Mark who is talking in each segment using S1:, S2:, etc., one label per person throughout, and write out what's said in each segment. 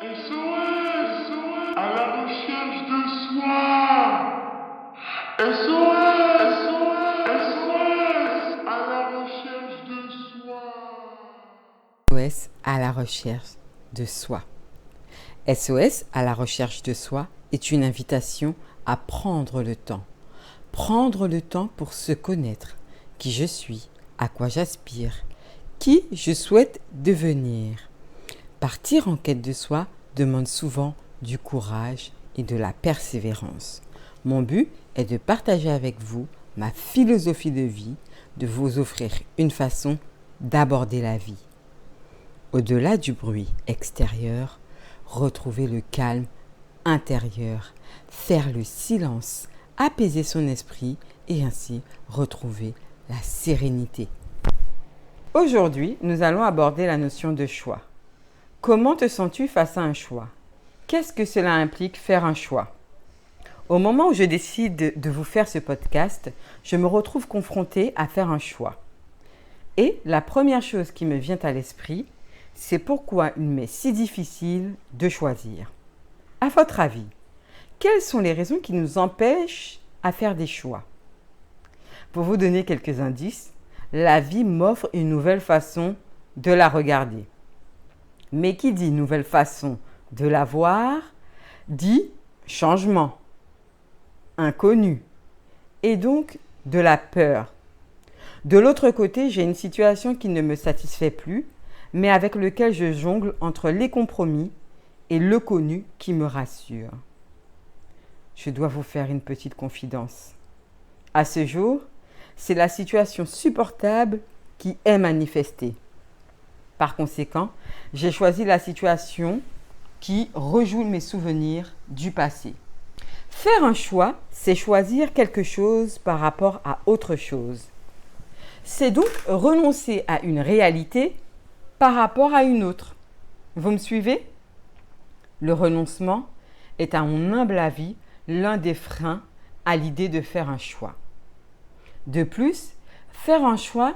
S1: SOS à la recherche de soi. SOS SOS à la recherche de soi.
S2: SOS à la recherche de soi. SOS à la recherche de soi est une invitation à prendre le temps. Prendre le temps pour se connaître, qui je suis, à quoi j'aspire, qui je souhaite devenir. Partir en quête de soi demande souvent du courage et de la persévérance. Mon but est de partager avec vous ma philosophie de vie, de vous offrir une façon d'aborder la vie. Au-delà du bruit extérieur, retrouver le calme intérieur, faire le silence, apaiser son esprit et ainsi retrouver la sérénité. Aujourd'hui, nous allons aborder la notion de choix. Comment te sens-tu face à un choix? Qu'est-ce que cela implique faire un choix? Au moment où je décide de vous faire ce podcast, je me retrouve confrontée à faire un choix. Et la première chose qui me vient à l'esprit, c'est pourquoi il m'est si difficile de choisir. À votre avis, quelles sont les raisons qui nous empêchent à faire des choix? Pour vous donner quelques indices, la vie m'offre une nouvelle façon de la regarder. Mais qui dit nouvelle façon de la voir, dit changement, inconnu, et donc de la peur. De l'autre côté, j'ai une situation qui ne me satisfait plus, mais avec lequel je jongle entre les compromis et le connu qui me rassure. Je dois vous faire une petite confidence. À ce jour, c'est la situation supportable qui est manifestée. Par conséquent, j'ai choisi la situation qui rejoue mes souvenirs du passé. Faire un choix, c'est choisir quelque chose par rapport à autre chose. C'est donc renoncer à une réalité par rapport à une autre. Vous me suivez? Le renoncement est, à mon humble avis, l'un des freins à l'idée de faire un choix. De plus, faire un choix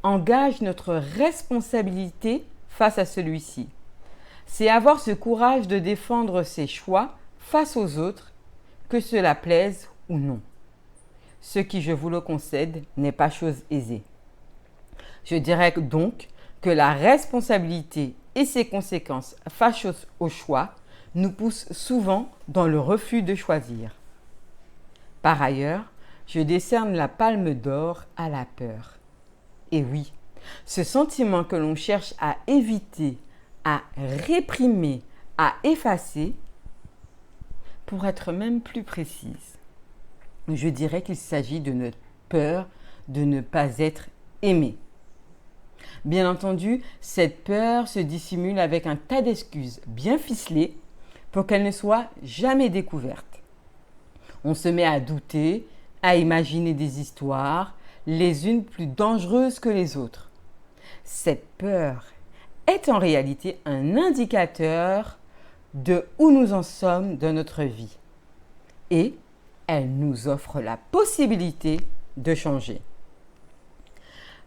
S2: engage notre responsabilité face à celui-ci. C'est avoir ce courage de défendre ses choix face aux autres, que cela plaise ou non. Ce qui, je vous le concède, n'est pas chose aisée. Je dirais donc que la responsabilité et ses conséquences face au choix nous poussent souvent dans le refus de choisir. Par ailleurs, je décerne la palme d'or à la peur. Et oui, ce sentiment que l'on cherche à éviter, à réprimer, à effacer, pour être même plus précise, je dirais qu'il s'agit de notre peur de ne pas être aimé. Bien entendu, cette peur se dissimule avec un tas d'excuses bien ficelées pour qu'elle ne soit jamais découverte. On se met à douter, à imaginer des histoires, les unes plus dangereuses que les autres. Cette peur est en réalité un indicateur de où nous en sommes dans notre vie. Et elle nous offre la possibilité de changer.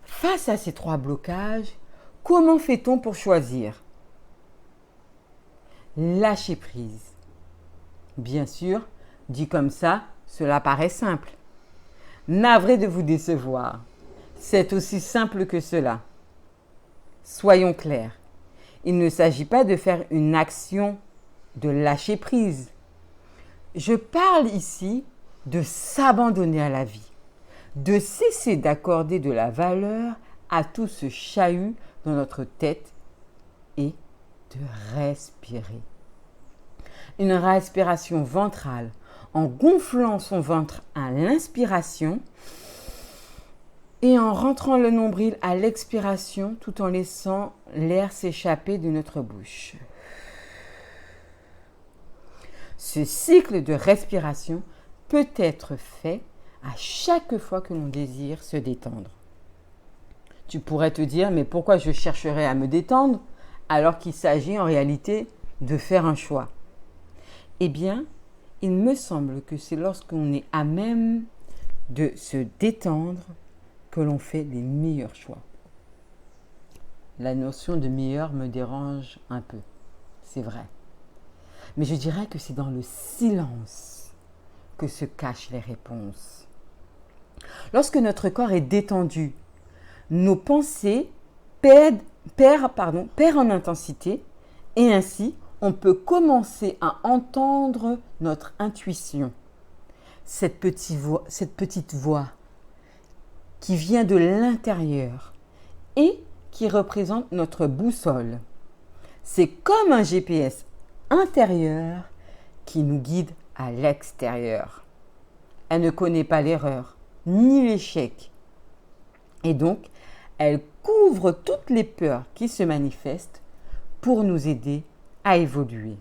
S2: Face à ces trois blocages, comment fait-on pour choisir? Lâcher prise. Bien sûr, dit comme ça, cela paraît simple. Navré de vous décevoir. C'est aussi simple que cela. Soyons clairs, il ne s'agit pas de faire une action de lâcher prise. Je parle ici de s'abandonner à la vie, de cesser d'accorder de la valeur à tout ce chahut dans notre tête et de respirer. Une respiration ventrale en gonflant son ventre à l'inspiration et en rentrant le nombril à l'expiration tout en laissant l'air s'échapper de notre bouche. Ce cycle de respiration peut être fait à chaque fois que l'on désire se détendre. Tu pourrais te dire, mais pourquoi je chercherais à me détendre alors qu'il s'agit en réalité de faire un choix? Eh bien, il me semble que c'est lorsqu'on est à même de se détendre que l'on fait les meilleurs choix. La notion de meilleur me dérange un peu, c'est vrai. Mais je dirais que c'est dans le silence que se cachent les réponses. Lorsque notre corps est détendu, nos pensées perdent en intensité et ainsi, on peut commencer à entendre notre intuition. Cette petite voix qui vient de l'intérieur et qui représente notre boussole. C'est comme un GPS intérieur qui nous guide à l'extérieur. Elle ne connaît pas l'erreur ni l'échec. Et donc, elle couvre toutes les peurs qui se manifestent pour nous aider à évoluer.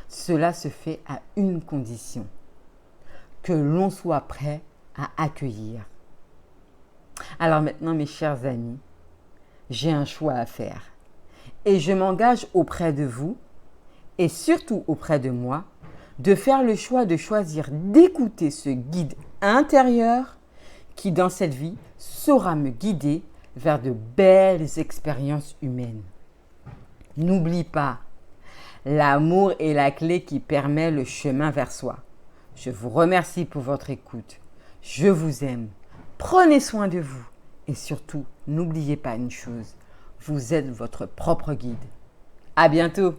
S2: Cela se fait à une condition, que l'on soit prêt à accueillir. Alors maintenant, mes chers amis, j'ai un choix à faire et je m'engage auprès de vous et surtout auprès de moi de faire le choix de choisir d'écouter ce guide intérieur qui, dans cette vie, saura me guider vers de belles expériences humaines. N'oublie pas, l'amour est la clé qui permet le chemin vers soi. Je vous remercie pour votre écoute. Je vous aime. Prenez soin de vous. Et surtout, n'oubliez pas une chose, vous êtes votre propre guide. À bientôt!